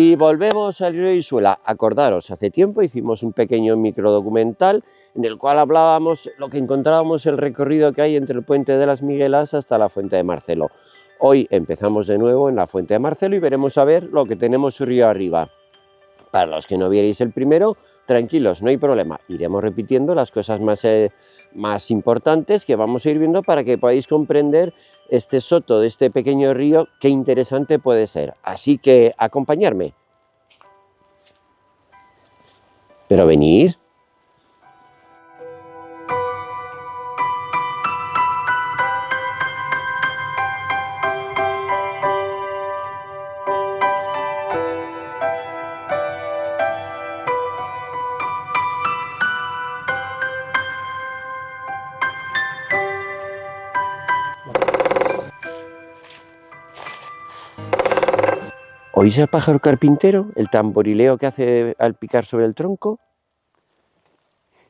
Y volvemos al río Isuela. Acordaros, hace tiempo hicimos un pequeño microdocumental en el cual hablábamos lo que encontrábamos, el recorrido que hay entre el puente de las Miguelas hasta la fuente de Marcelo. Hoy empezamos de nuevo en la fuente de Marcelo y veremos a ver lo que tenemos río arriba. Para los que no vierais el primero, tranquilos, no hay problema. Iremos repitiendo las cosas más importantes que vamos a ir viendo para que podáis comprender este soto de este pequeño río, qué interesante puede ser. Así que acompañarme. Pero venir. ¿Oís el pájaro carpintero? El tamborileo que hace al picar sobre el tronco.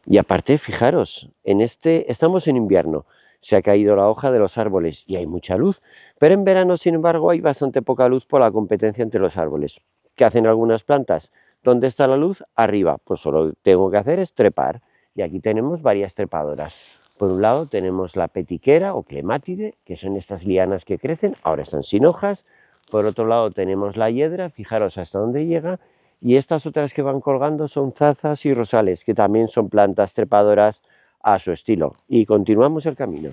Y aparte, fijaros, estamos en invierno, se ha caído la hoja de los árboles y hay mucha luz, pero en verano, sin embargo, hay bastante poca luz por la competencia entre los árboles. ¿Qué hacen algunas plantas? ¿Dónde está la luz? Arriba. Pues solo tengo que hacer es trepar. Y aquí tenemos varias trepadoras. Por un lado tenemos la petiquera o clemátide, que son estas lianas que crecen, ahora están sin hojas. Por otro lado tenemos la hiedra, fijaros hasta dónde llega, y estas otras que van colgando son zazas y rosales, que también son plantas trepadoras a su estilo. Y continuamos el camino.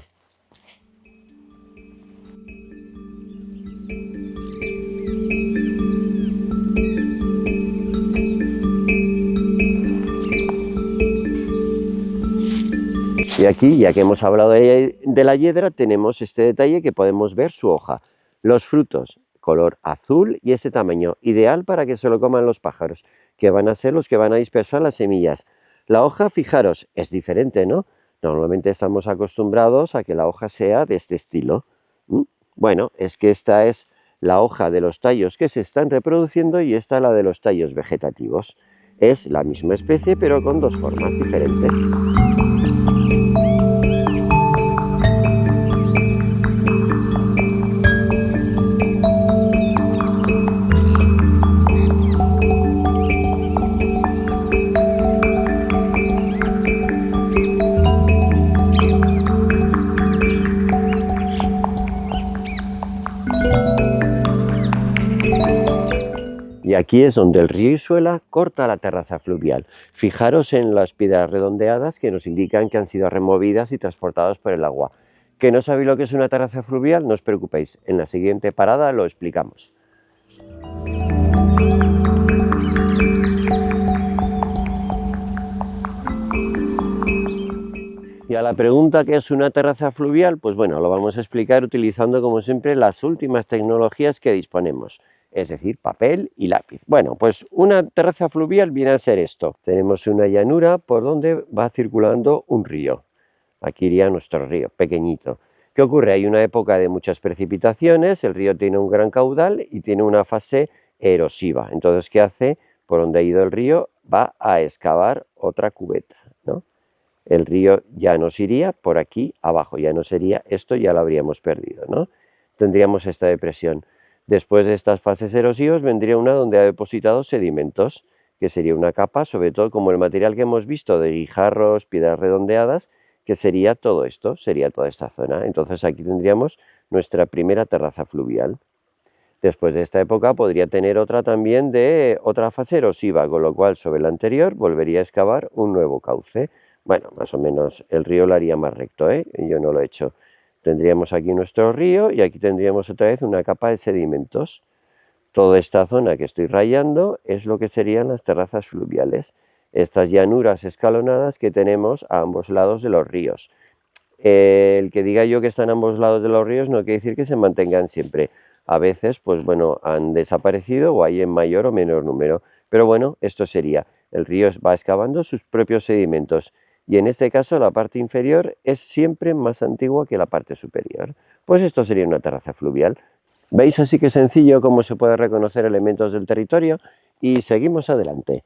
Y aquí, ya que hemos hablado de la hiedra, tenemos este detalle que podemos ver su hoja. Los frutos, color azul y ese tamaño, ideal para que se lo coman los pájaros, que van a ser los que van a dispersar las semillas. La hoja, fijaros, es diferente, ¿no? Normalmente estamos acostumbrados a que la hoja sea de este estilo. Bueno, es que esta es la hoja de los tallos que se están reproduciendo y esta la de los tallos vegetativos. Es la misma especie, pero con dos formas diferentes. Y aquí es donde el río Isuela corta la terraza fluvial. Fijaros en las piedras redondeadas que nos indican que han sido removidas y transportadas por el agua. ¿Que no sabéis lo que es una terraza fluvial? No os preocupéis, en la siguiente parada lo explicamos. Y a la pregunta ¿qué es una terraza fluvial? Pues bueno, lo vamos a explicar utilizando como siempre las últimas tecnologías que disponemos. Es decir, papel y lápiz. Bueno, pues una terraza fluvial viene a ser esto. Tenemos una llanura por donde va circulando un río. Aquí iría nuestro río, pequeñito. ¿Qué ocurre? Hay una época de muchas precipitaciones, el río tiene un gran caudal y tiene una fase erosiva. Entonces, ¿qué hace? Por donde ha ido el río, va a excavar otra cubeta, ¿no? El río ya nos iría por aquí abajo, ya no sería esto, ya lo habríamos perdido, ¿no? Tendríamos esta depresión. Después de estas fases erosivas vendría una donde ha depositado sedimentos, que sería una capa, sobre todo como el material que hemos visto de guijarros, piedras redondeadas, que sería todo esto, sería toda esta zona. Entonces aquí tendríamos nuestra primera terraza fluvial. Después de esta época podría tener otra también de otra fase erosiva, con lo cual sobre la anterior volvería a excavar un nuevo cauce. Bueno, más o menos el río lo haría más recto, yo no lo he hecho. Tendríamos aquí nuestro río y aquí tendríamos otra vez una capa de sedimentos. Toda esta zona que estoy rayando es lo que serían las terrazas fluviales. Estas llanuras escalonadas que tenemos a ambos lados de los ríos. El que diga yo que están a ambos lados de los ríos no quiere decir que se mantengan siempre. A veces, pues bueno, han desaparecido o hay en mayor o menor número. Pero bueno, esto sería, el río va excavando sus propios sedimentos. Y en este caso la parte inferior es siempre más antigua que la parte superior. Pues esto sería una terraza fluvial. ¿Veis así que sencillo cómo se puede reconocer elementos del territorio? Y seguimos adelante.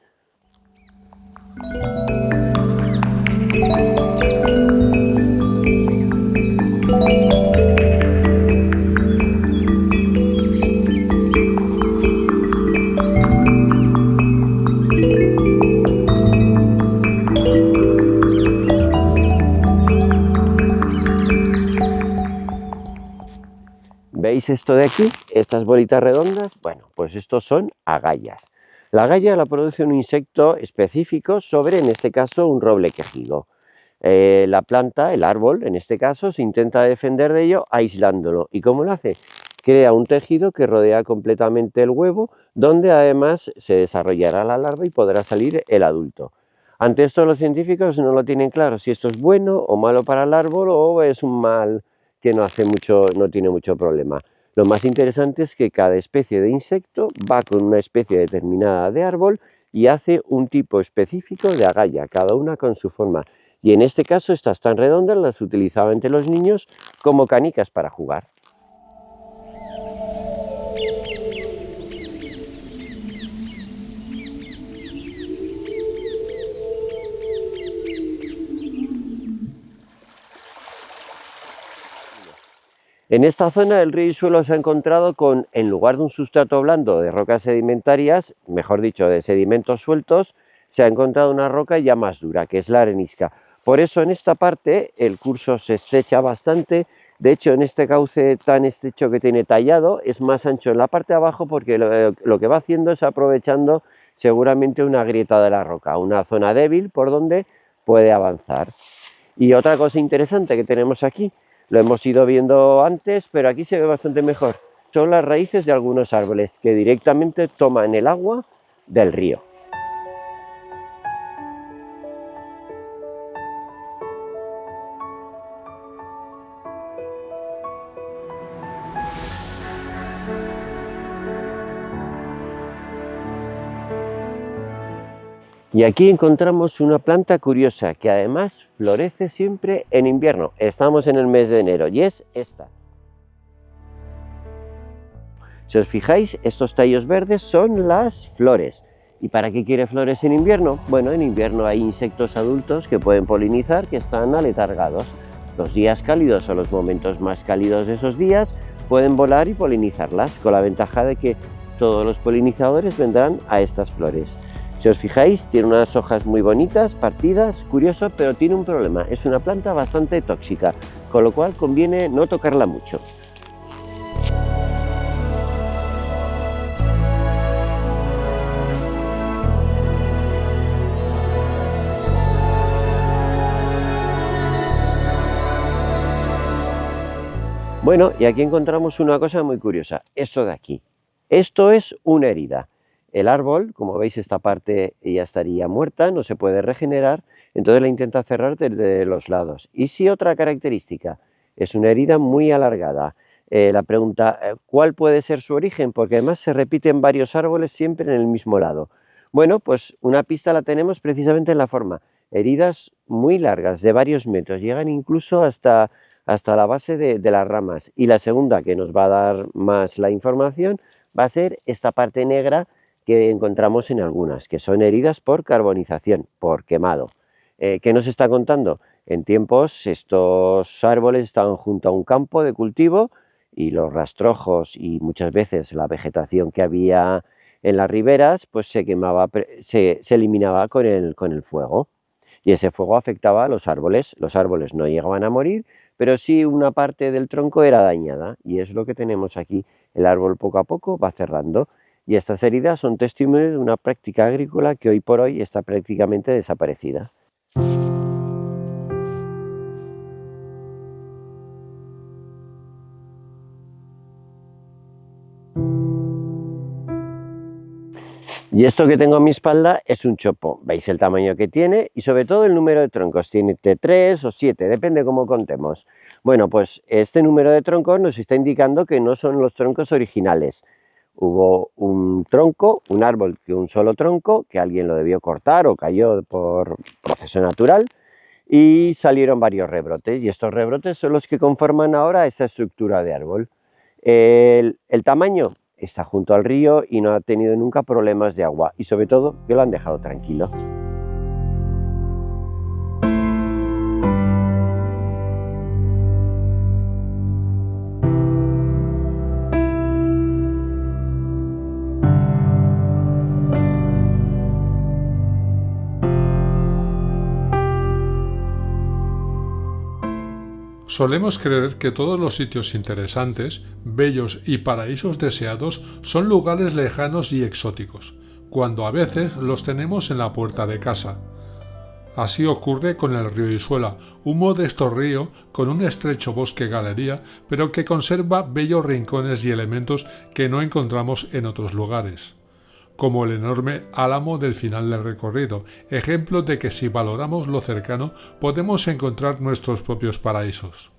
¿Veis esto de aquí? Estas bolitas redondas, bueno, pues estos son agallas. La agalla la produce un insecto específico sobre, en este caso, un roble quejigo. La planta, el árbol, en este caso, se intenta defender de ello aislándolo. ¿Y cómo lo hace? Crea un tejido que rodea completamente el huevo, donde además se desarrollará la larva y podrá salir el adulto. Ante esto los científicos no lo tienen claro si esto es bueno o malo para el árbol o es un mal que no tiene mucho problema. Lo más interesante es que cada especie de insecto va con una especie determinada de árbol y hace un tipo específico de agalla, cada una con su forma. Y en este caso estas tan redondas las utilizaban entre los niños como canicas para jugar. En esta zona el río y suelo se ha encontrado con, en lugar de un sustrato blando de rocas sedimentarias, mejor dicho, de sedimentos sueltos, se ha encontrado una roca ya más dura, que es la arenisca. Por eso en esta parte el curso se estrecha bastante. De hecho, en este cauce tan estrecho que tiene tallado, es más ancho en la parte de abajo porque lo que va haciendo es aprovechando seguramente una grieta de la roca, una zona débil por donde puede avanzar. Y otra cosa interesante que tenemos aquí, lo hemos ido viendo antes, pero aquí se ve bastante mejor. Son las raíces de algunos árboles que directamente toman el agua del río. Y aquí encontramos una planta curiosa que además florece siempre en invierno. Estamos en el mes de enero y es esta. Si os fijáis, estos tallos verdes son las flores. ¿Y para qué quiere flores en invierno? Bueno, en invierno hay insectos adultos que pueden polinizar, que están aletargados. Los días cálidos o los momentos más cálidos de esos días pueden volar y polinizarlas, con la ventaja de que todos los polinizadores vendrán a estas flores. Si os fijáis, tiene unas hojas muy bonitas, partidas, curioso, pero tiene un problema. Es una planta bastante tóxica, con lo cual conviene no tocarla mucho. Bueno, y aquí encontramos una cosa muy curiosa, esto de aquí. Esto es una herida. El árbol, como veis, esta parte ya estaría muerta, no se puede regenerar, entonces la intenta cerrar desde los lados. Y sí, otra característica, es una herida muy alargada. La pregunta, ¿cuál puede ser su origen? Porque además se repiten varios árboles siempre en el mismo lado. Bueno, pues una pista la tenemos precisamente en la forma. Heridas muy largas, de varios metros, llegan incluso hasta la base de las ramas. Y la segunda, que nos va a dar más la información, va a ser esta parte negra que encontramos en algunas, que son heridas por carbonización, por quemado. ¿Qué nos está contando? En tiempos estos árboles estaban junto a un campo de cultivo y los rastrojos y muchas veces la vegetación que había en las riberas pues se quemaba, se eliminaba con el fuego. Y ese fuego afectaba a los árboles no llegaban a morir, pero sí una parte del tronco era dañada, y es lo que tenemos aquí. El árbol poco a poco va cerrando, y estas heridas son testimonio de una práctica agrícola que hoy por hoy está prácticamente desaparecida. Y esto que tengo a mi espalda es un chopo. Veis el tamaño que tiene y sobre todo el número de troncos. Tiene 3 o 7, depende cómo contemos. Bueno, pues este número de troncos nos está indicando que no son los troncos originales. Hubo un tronco, un árbol que un solo tronco, que alguien lo debió cortar o cayó por proceso natural y salieron varios rebrotes. Y estos rebrotes son los que conforman ahora esta estructura de árbol. El tamaño está junto al río y no ha tenido nunca problemas de agua y sobre todo que lo han dejado tranquilo. Solemos creer que todos los sitios interesantes, bellos y paraísos deseados son lugares lejanos y exóticos, cuando a veces los tenemos en la puerta de casa. Así ocurre con el río Isuela, un modesto río con un estrecho bosque galería, pero que conserva bellos rincones y elementos que no encontramos en otros lugares, como el enorme álamo del final del recorrido, ejemplo de que si valoramos lo cercano podemos encontrar nuestros propios paraísos.